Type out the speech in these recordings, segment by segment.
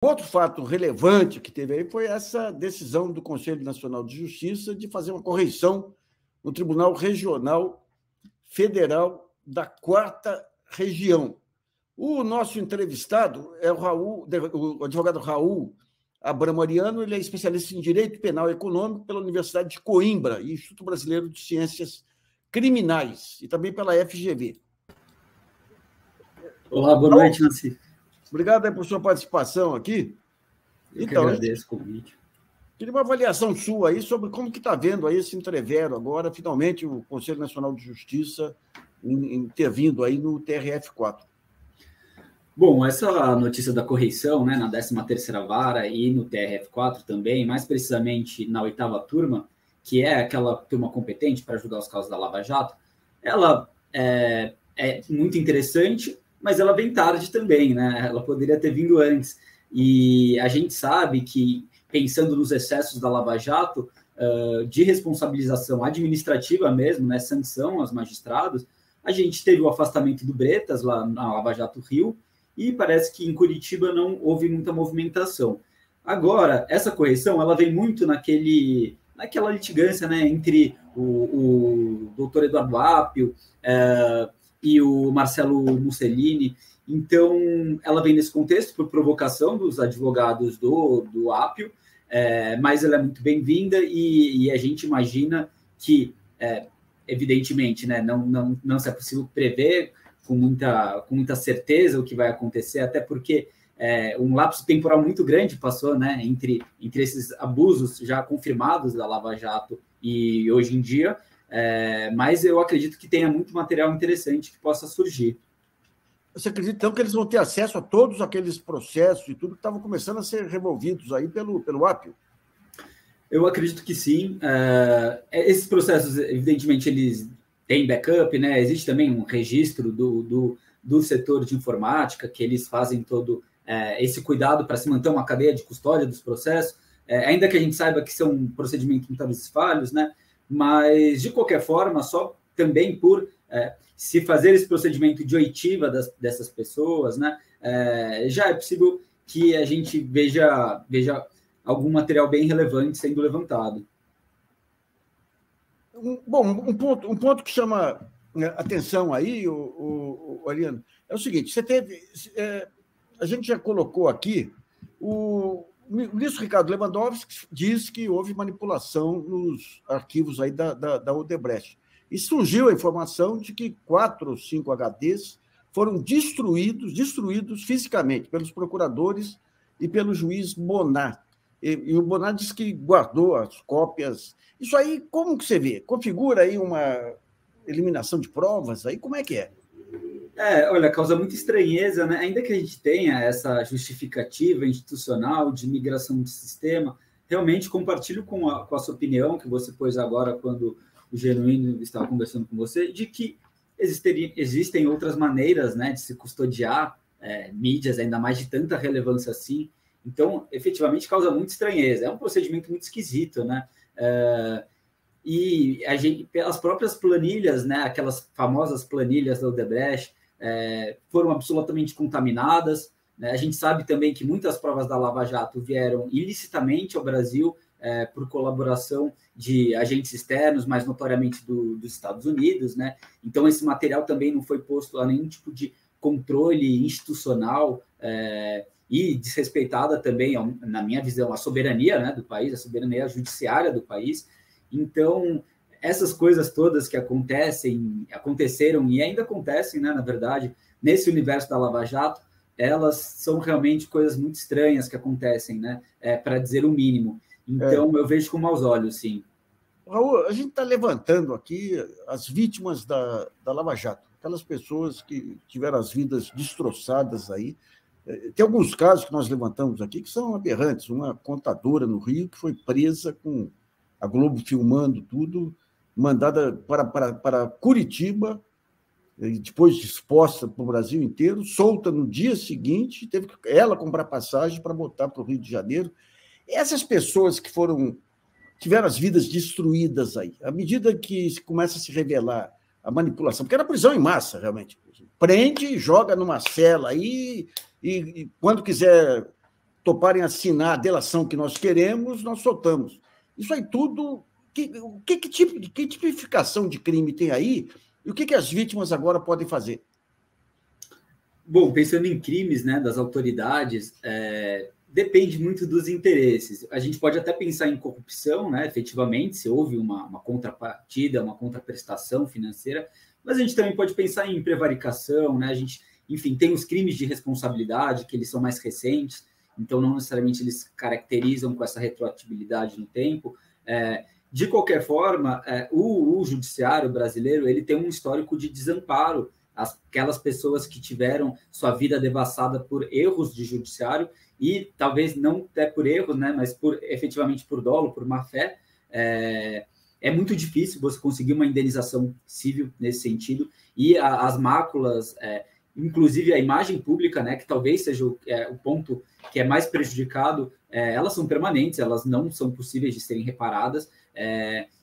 Outro fato relevante que teve aí foi essa decisão do Conselho Nacional de Justiça de fazer uma correição no Tribunal Regional Federal da Quarta Região. O nosso entrevistado é o advogado Raul Abramoriano, ele é especialista em Direito Penal e Econômico pela Universidade de Coimbra e Instituto Brasileiro de Ciências Criminais, e também pela FGV. Olá, boa noite, Nancy. Obrigado por sua participação aqui. Eu que agradeço o convite. Queria uma avaliação sua aí sobre como que está vendo aí esse entrevero agora, finalmente, o Conselho Nacional de Justiça intervindo aí no TRF4. Bom, essa notícia da correição, né, na 13ª Vara e no TRF4 também, mais precisamente na 8ª turma, que é aquela turma competente para julgar os casos da Lava Jato, ela é muito interessante, mas ela vem tarde também, né? Ela poderia ter vindo antes. E a gente sabe que, pensando nos excessos da Lava Jato, de responsabilização administrativa mesmo, né, sanção aos magistrados, a gente teve o afastamento do Bretas lá na Lava Jato Rio, e parece que em Curitiba não houve muita movimentação. Agora, essa correção ela vem muito naquela litigância, né, entre o doutor Eduardo Apio e o Marcelo Mussolini. Então, ela vem nesse contexto por provocação dos advogados do Apio, mas ela é muito bem-vinda e a gente imagina que, evidentemente, né, não se é possível prever com muita certeza o que vai acontecer, até porque um lapso temporal muito grande passou, né, entre esses abusos já confirmados da Lava Jato e hoje em dia, mas eu acredito que tenha muito material interessante que possa surgir. Você acredita, então, que eles vão ter acesso a todos aqueles processos e tudo que estavam começando a ser revolvidos aí pelo Apio? Eu acredito que sim. Esses processos, evidentemente, eles têm backup, né? Existe também um registro do setor de informática, que eles fazem todo esse cuidado para se manter uma cadeia de custódia dos processos, ainda que a gente saiba que são procedimentos muitas vezes falhos, né? Mas, de qualquer forma, só também por se fazer esse procedimento de oitiva dessas pessoas, né? Já é possível que a gente veja algum material bem relevante sendo levantado. Bom, um ponto que chama atenção aí, Ariano, é o seguinte: a gente já colocou aqui, o ministro Ricardo Lewandowski diz que houve manipulação nos arquivos aí da Odebrecht. E surgiu a informação de que 4 ou 5 HDs foram destruídos fisicamente pelos procuradores e pelo juiz Bonar. E o Bonar disse que guardou as cópias. Isso aí, como que você vê? Configura aí uma eliminação de provas? Aí como é que é? Olha, causa muita estranheza, né? Ainda que a gente tenha essa justificativa institucional de migração de sistema, realmente compartilho com a sua opinião, que você pôs agora quando o Genuíno estava conversando com você, de que existem outras maneiras, né, de se custodiar mídias, ainda mais de tanta relevância assim. Então, efetivamente, causa muita estranheza. É um procedimento muito esquisito, né? E a gente, pelas próprias planilhas, né, aquelas famosas planilhas da Odebrecht, foram absolutamente contaminadas, né? A gente sabe também que muitas provas da Lava Jato vieram ilicitamente ao Brasil por colaboração de agentes externos, mais notoriamente dos Estados Unidos, né? Então, esse material também não foi posto a nenhum tipo de controle institucional e desrespeitada também, na minha visão, a soberania, né, do país, a soberania judiciária do país. Então, essas coisas todas que aconteceram e ainda acontecem, né, na verdade, nesse universo da Lava Jato, elas são realmente coisas muito estranhas que acontecem, né, para dizer o mínimo. Então, eu vejo com maus olhos, sim. Raul, a gente está levantando aqui as vítimas da Lava Jato, aquelas pessoas que tiveram as vidas destroçadas aí. Tem alguns casos que nós levantamos aqui que são aberrantes. Uma contadora no Rio que foi presa com a Globo filmando tudo, mandada para Curitiba, depois disposta para o Brasil inteiro, solta no dia seguinte, teve que ela comprar passagem para voltar para o Rio de Janeiro. Essas pessoas que tiveram as vidas destruídas aí, à medida que começa a se revelar a manipulação, porque era prisão em massa, realmente. Prende, joga numa cela aí, e quando quiser toparem assinar a delação que nós queremos, nós soltamos. Isso aí tudo, que tipificação de crime tem aí e o que as vítimas agora podem fazer? Bom, pensando em crimes, né, das autoridades, depende muito dos interesses. A gente pode até pensar em corrupção, né, efetivamente, se houve uma contrapartida, uma contraprestação financeira, mas a gente também pode pensar em prevaricação, né, a gente, enfim, tem os crimes de responsabilidade, que eles são mais recentes, então não necessariamente eles caracterizam com essa retroatividade no tempo. De qualquer forma, o judiciário brasileiro ele tem um histórico de desamparo aquelas pessoas que tiveram sua vida devassada por erros de judiciário e talvez não até por erros, né, mas efetivamente por dolo, por má fé. É muito difícil você conseguir uma indenização civil nesse sentido e as máculas, inclusive a imagem pública, né, que talvez seja o ponto que é mais prejudicado, elas são permanentes, elas não são possíveis de serem reparadas,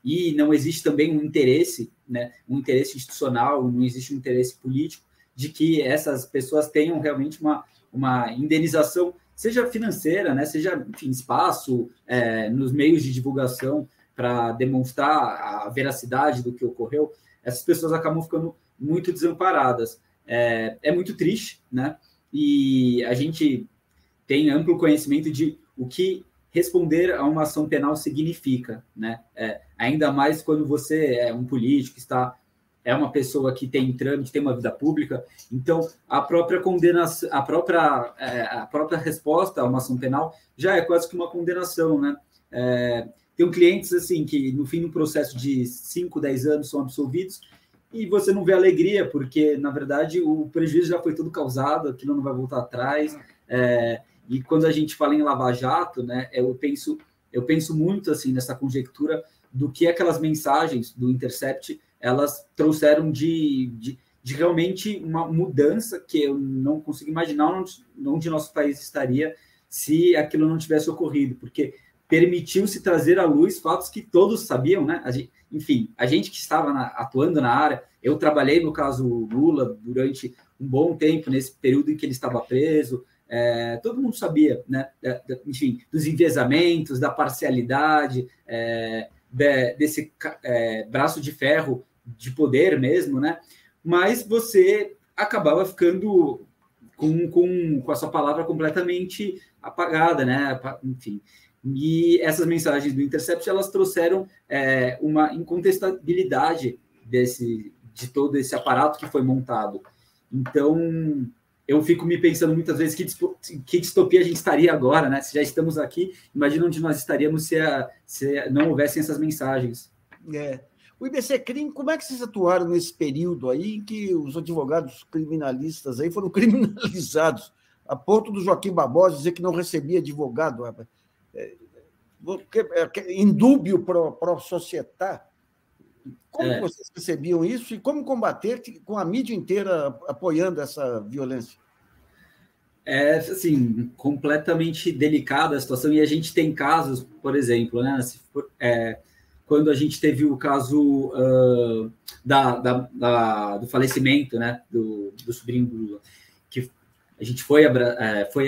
e não existe também um interesse, né, um interesse institucional, não existe um interesse político de que essas pessoas tenham realmente uma indenização, seja financeira, né, seja, enfim, espaço nos meios de divulgação para demonstrar a veracidade do que ocorreu. Essas pessoas acabam ficando muito desamparadas. É muito triste, né? E a gente tem amplo conhecimento de o que responder a uma ação penal significa, né? Ainda mais quando você é um político, é uma pessoa que tem trâmite, tem uma vida pública, então a própria condenação, a própria resposta a uma ação penal já é quase que uma condenação, né? Tem clientes assim que no fim do processo de 5, 10 anos são absolvidos e você não vê alegria, porque, na verdade, o prejuízo já foi tudo causado, aquilo não vai voltar atrás. E quando a gente fala em Lava Jato, né, eu penso muito assim nessa conjectura do que aquelas mensagens do Intercept elas trouxeram de realmente uma mudança que eu não consigo imaginar onde nosso país estaria se aquilo não tivesse ocorrido, porque permitiu-se trazer à luz fatos que todos sabiam, né? Enfim, a gente que estava atuando na área, eu trabalhei no caso Lula durante um bom tempo, nesse período em que ele estava preso, todo mundo sabia, né? Enfim, dos enviesamentos, da parcialidade, desse braço de ferro de poder mesmo, né? Mas você acabava ficando com a sua palavra completamente apagada, né? Enfim. E essas mensagens do Intercept, elas trouxeram uma incontestabilidade de todo esse aparato que foi montado. Então, eu fico me pensando muitas vezes que distopia a gente estaria agora, né? Se já estamos aqui, imagina onde nós estaríamos se não houvessem essas mensagens. O IBC Crime, como é que vocês atuaram nesse período aí em que os advogados criminalistas aí foram criminalizados, a ponto do Joaquim Barbosa dizer que não recebia advogado? Indúbio pro società. Como vocês percebiam isso e como combater com a mídia inteira apoiando essa violência? Assim, completamente delicada a situação, e a gente tem casos, por exemplo, né, quando a gente teve o caso do falecimento, né, do sobrinho do Lula, que a gente foi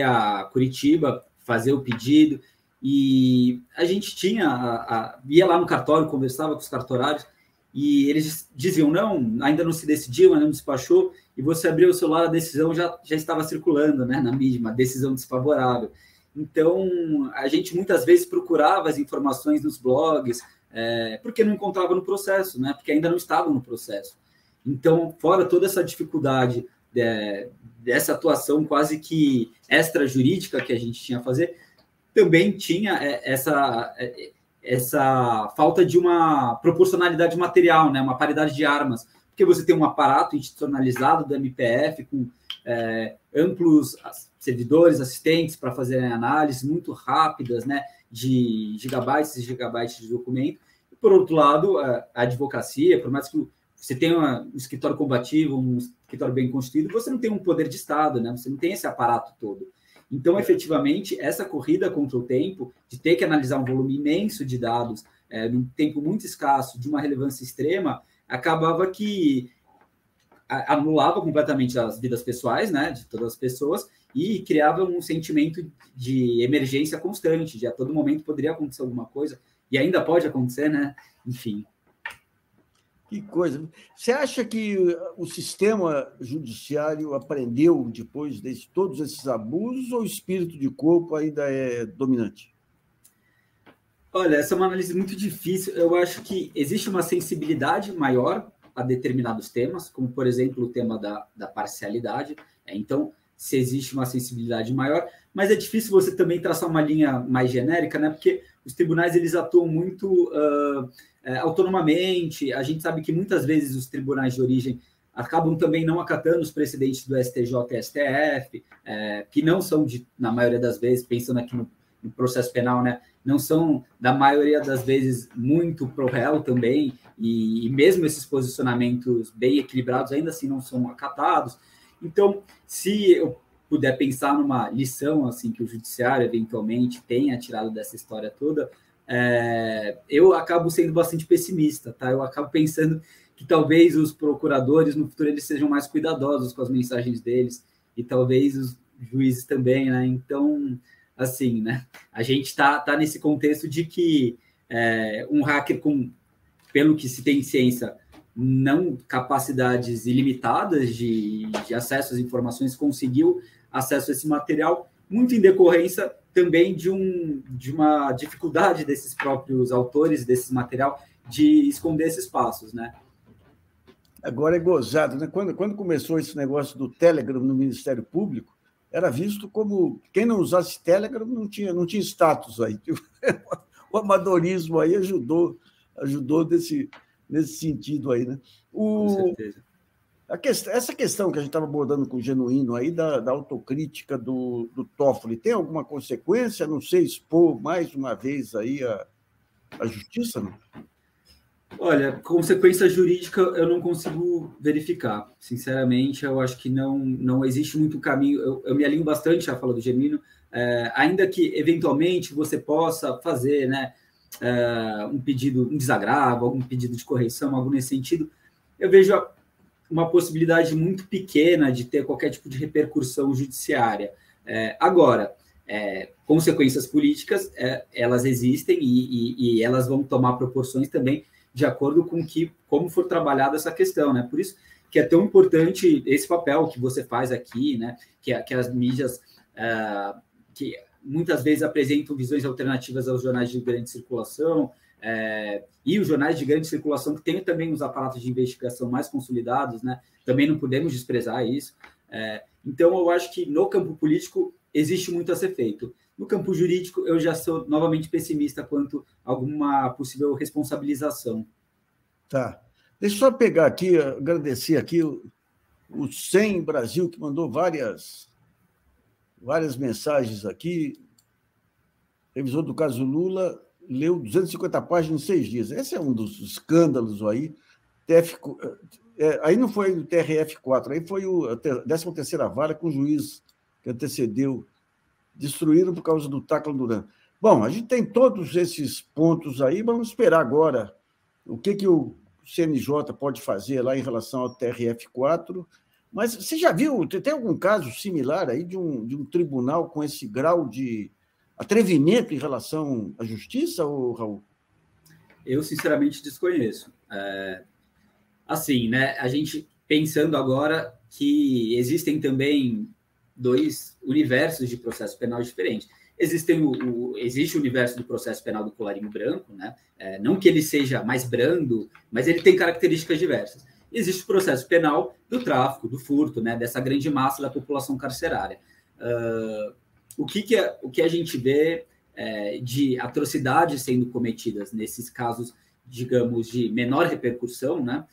a Curitiba fazer o pedido, e a gente ia lá no cartório, conversava com os cartorários, e eles diziam, não, ainda não se decidiu, ainda não despachou, e você abriu o celular, a decisão já estava circulando, né, na mídia, uma decisão desfavorável. Então, a gente muitas vezes procurava as informações nos blogs, porque não encontrava no processo, né, porque ainda não estava no processo. Então, fora toda essa dificuldade dessa atuação quase que extrajurídica que a gente tinha a fazer, também tinha essa falta de uma proporcionalidade material, né, uma paridade de armas, porque você tem um aparato institucionalizado do MPF com amplos servidores, assistentes para fazerem análises muito rápidas, né, de gigabytes e gigabytes de documento. E, por outro lado, a advocacia, por mais que você tenha um escritório combativo, um escritório bem constituído, você não tem um poder de Estado, né, você não tem esse aparato todo. Então, efetivamente, essa corrida contra o tempo, de ter que analisar um volume imenso de dados, num tempo muito escasso, de uma relevância extrema, acabava que anulava completamente as vidas pessoais, né, de todas as pessoas, e criava um sentimento de emergência constante, de a todo momento poderia acontecer alguma coisa, e ainda pode acontecer, né? Enfim. Que coisa. Você acha que o sistema judiciário aprendeu depois de todos esses abusos ou o espírito de corpo ainda é dominante? Olha, essa é uma análise muito difícil. Eu acho que existe uma sensibilidade maior a determinados temas, como, por exemplo, o tema da parcialidade. Então, se existe uma sensibilidade maior, mas é difícil você também traçar uma linha mais genérica, né? Porque os tribunais eles atuam muito autonomamente. A gente sabe que muitas vezes os tribunais de origem acabam também não acatando os precedentes do STJ e STF, que não são, na maioria das vezes, pensando aqui no processo penal, né? Não são, da maioria das vezes, muito pro réu também, e mesmo esses posicionamentos bem equilibrados ainda assim não são acatados. Então, se eu puder pensar numa lição assim que o judiciário eventualmente tenha tirado dessa história toda, eu acabo sendo bastante pessimista, tá? Eu acabo pensando que talvez os procuradores no futuro eles sejam mais cuidadosos com as mensagens deles e talvez os juízes também, né? Então, assim, né? A gente está nesse contexto de que um hacker pelo que se tem ciência, não capacidades ilimitadas de acesso às informações, conseguiu acesso a esse material, muito em decorrência também de uma dificuldade desses próprios autores desse material de esconder esses passos, né? Agora é gozado, né? Quando começou esse negócio do Telegram no Ministério Público, era visto como quem não usasse Telegram não tinha status aí. O amadorismo aí ajudou nesse sentido aí, né? Com certeza. Essa questão que a gente estava abordando com o Genuíno aí da autocrítica do Toffoli, tem alguma consequência? Não sei, expor mais uma vez aí a justiça, não? Olha, consequência jurídica eu não consigo verificar. Sinceramente, eu acho que não existe muito caminho. Eu me alinho bastante à fala do Genuíno, ainda que eventualmente você possa fazer, né, um pedido, um desagravo, algum pedido de correção, algo nesse sentido, eu vejo uma possibilidade muito pequena de ter qualquer tipo de repercussão judiciária. Agora, consequências políticas, elas existem e elas vão tomar proporções também de acordo com como for trabalhada essa questão, né? Por isso que é tão importante esse papel que você faz aqui, né? Que as mídias que muitas vezes apresentam visões alternativas aos jornais de grande circulação, e os jornais de grande circulação que têm também os aparatos de investigação mais consolidados, né? Também não podemos desprezar isso. Então, eu acho que no campo político existe muito a ser feito. No campo jurídico, eu já sou novamente pessimista quanto a alguma possível responsabilização. Tá. Deixa eu só pegar aqui, agradecer aqui o 100 Brasil, que mandou várias mensagens aqui. Revisor do caso Lula leu 250 páginas em 6 dias. Esse é um dos escândalos aí. Aí não foi o TRF4, aí foi a 13ª Vara com o juiz que antecedeu. Destruíram por causa do Tacla Duran. Bom, a gente tem todos esses pontos aí, vamos esperar agora o que o CNJ pode fazer lá em relação ao TRF4. Mas você já viu, tem algum caso similar aí de um tribunal com esse grau de atrevimento em relação à justiça, ou, Raul? Eu, sinceramente, desconheço. Assim, né, a gente pensando agora que existem também 2 universos de processo penal diferentes. Existe o universo do processo penal do colarinho branco, né? Não que ele seja mais brando, mas ele tem características diversas. Existe o processo penal do tráfico, do furto, né? Dessa grande massa da população carcerária. O que a gente vê de atrocidades sendo cometidas nesses casos, digamos, de menor repercussão, né?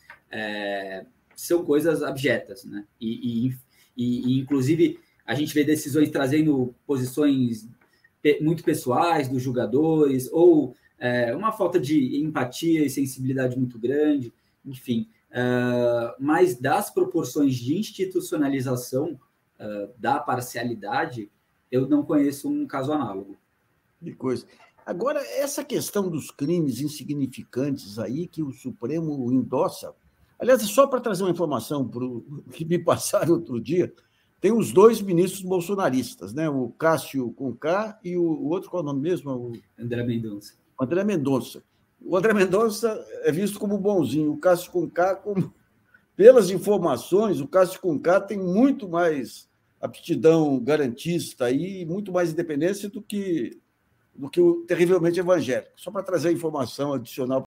São coisas abjetas, né? E inclusive, a gente vê decisões trazendo posições muito pessoais dos julgadores, ou uma falta de empatia e sensibilidade muito grande, enfim. Mas das proporções de institucionalização da parcialidade, eu não conheço um caso análogo. Que coisa. Agora, essa questão dos crimes insignificantes aí que o Supremo endossa, aliás, só para trazer uma informação que me passaram outro dia, tem os dois ministros bolsonaristas, né? O Cássio com K e o outro, qual é o nome mesmo? O André Mendonça. André Mendonça. O André Mendonça é visto como bonzinho, o Cássio com K, pelas informações, o Cássio com K tem muito mais aptidão garantista e muito mais independência do que o terrivelmente evangélico. Só para trazer informação adicional